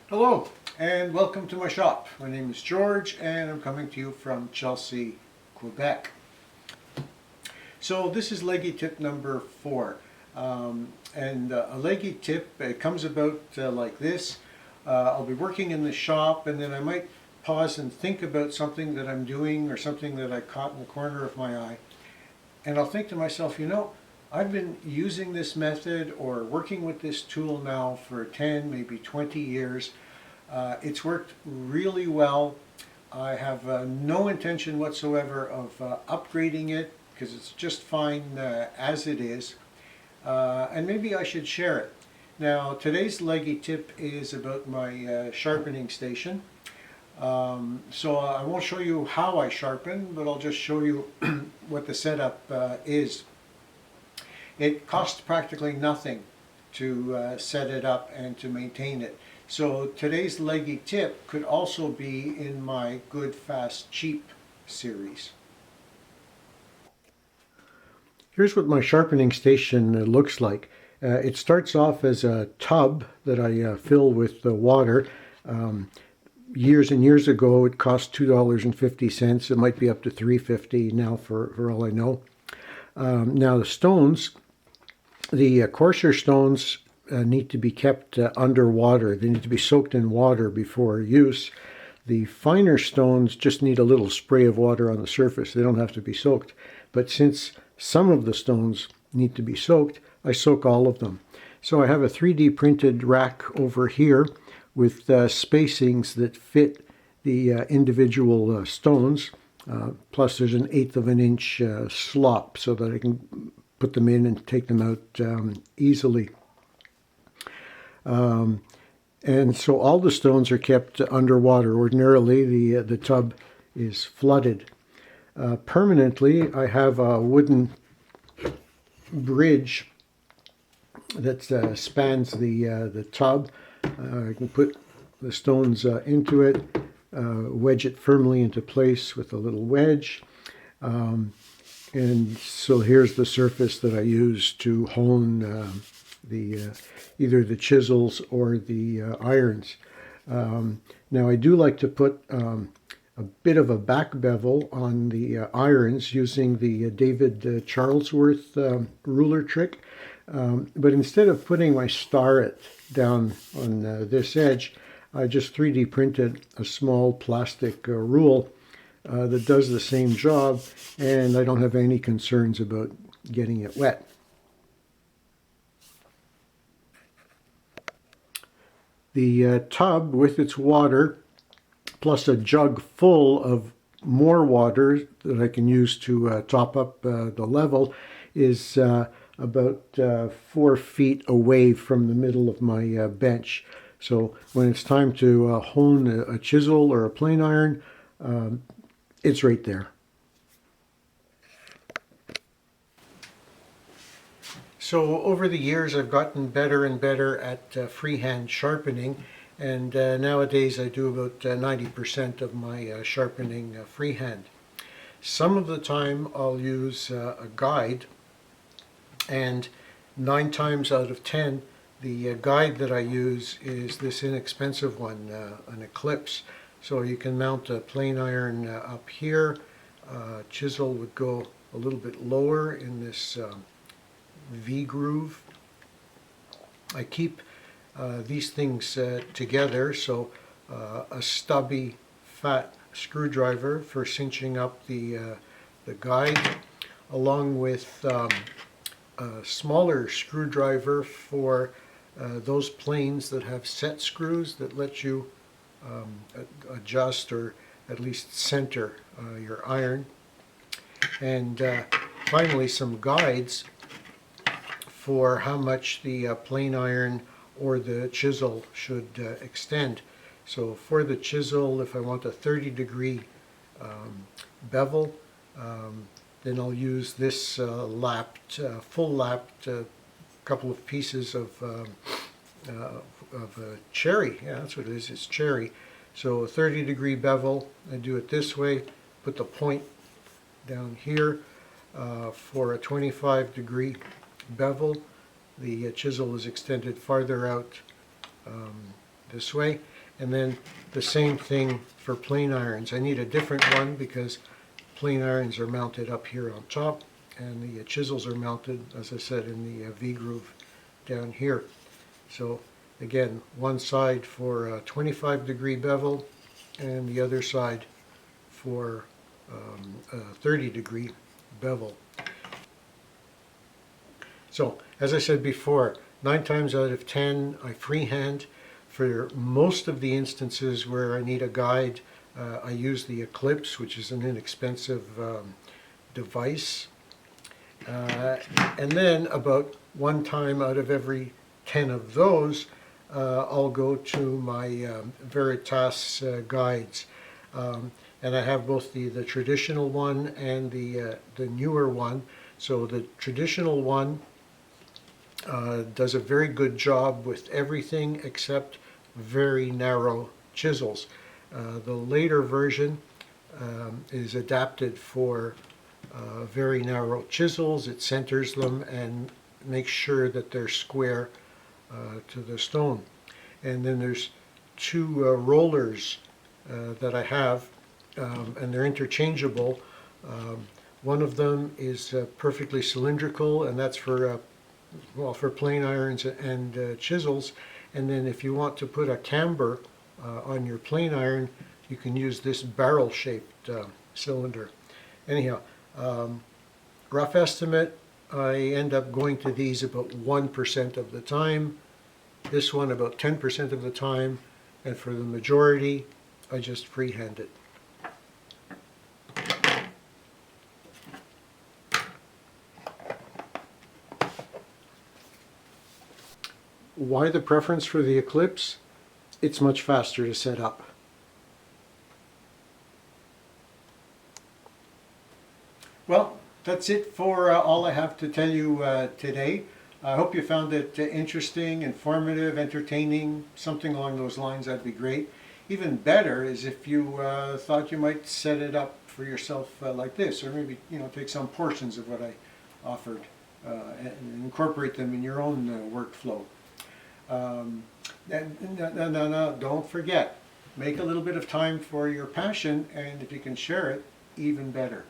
Hello and welcome to my shop. My name is George and I'm coming to you from Chelsea, Quebec. So this is Leggy tip number 4. A Leggy tip, it comes about like this. I'll be working in the shop and then I might pause and think about something that I'm doing or something that I caught in the corner of my eye. And I'll think to myself, I've been using this method or working with this tool now for 10, maybe 20 years. It's worked really well. I have no intention whatsoever of upgrading it because it's just fine as it is. And maybe I should share it. Now, today's Leggy tip is about my sharpening station. So I won't show you how I sharpen, but I'll just show you what the setup is. It costs practically nothing to set it up and to maintain it. So today's Leggy tip could also be in my Good, Fast, Cheap series. Here's what my sharpening station looks like. It starts off as a tub that I fill with water. Years and years ago it cost $2.50. It might be up to $3.50 now for all I know. Now the stones, the coarser stones need to be kept underwater. They need to be soaked in water before use. The finer stones just need a little spray of water on the surface. They don't have to be soaked. But since some of the stones need to be soaked, I soak all of them. So I have a 3D printed rack over here with spacings that fit the individual stones. Plus there's an 1/8 of an inch slop so that I can put them in and take them out easily. And so all the stones are kept underwater. Ordinarily the tub is flooded. Permanently I have a wooden bridge that spans the tub. I can put the stones into it, wedge it firmly into place with a little wedge. And so here's the surface that I use to hone either the chisels or the irons. Now I do like to put a bit of a back bevel on the irons using the David Charlesworth ruler trick. But instead of putting my starret down on this edge, I just 3D printed a small plastic rule that does the same job, and I don't have any concerns about getting it wet. The tub with its water, plus a jug full of more water that I can use to top up the level, is about 4 feet away from the middle of my bench. So when it's time to hone a chisel or a plane iron, it's right there. So over the years I've gotten better and better at freehand sharpening, and nowadays I do about 90% of my sharpening freehand. Some of the time I'll use a guide, and 9 times out of 10 the guide that I use is this inexpensive one, an Eclipse. So you can mount a plane iron up here. Chisel would go a little bit lower in this V groove. I keep these things together, so a stubby fat screwdriver for cinching up the guide, along with a smaller screwdriver for those planes that have set screws that let you adjust or at least center your iron. And finally some guides for how much the plane iron or the chisel should extend. So for the chisel, if I want a 30-degree bevel, then I'll use this full lapped couple of pieces of cherry. Yeah, that's what it is. It's cherry. So a 30-degree bevel. I do it this way. Put the point down here. For a 25-degree bevel, the chisel is extended farther out this way. And then the same thing for plane irons. I need a different one because plane irons are mounted up here on top, and the chisels are mounted, as I said, in the V-groove down here. So again, one side for a 25-degree bevel and the other side for a 30-degree bevel. So as I said before, 9 times out of 10 I freehand. For most of the instances where I need a guide, I use the Eclipse, which is an inexpensive device. And then about 1 time out of every 10 of those, I'll go to my Veritas guides. And I have both the traditional one and the newer one. So the traditional one does a very good job with everything except very narrow chisels. The later version is adapted for very narrow chisels. It centers them and makes sure that they're square to the stone. And then there's 2 rollers that I have, and they're interchangeable. One of them is perfectly cylindrical, and that's for for plane irons and chisels. And then if you want to put a camber on your plane iron, you can use this barrel-shaped cylinder. Anyhow, rough estimate, I end up going to these about 1% of the time, this one about 10% of the time, and for the majority, I just freehand it. Why the preference for the Eclipse? It's much faster to set up. Well, that's it for all I have to tell you today. I hope you found it interesting, informative, entertaining, something along those lines. That'd be great. Even better is if you thought you might set it up for yourself like this, or maybe take some portions of what I offered and incorporate them in your own workflow. No, don't forget, make a little bit of time for your passion, and if you can share it, even better.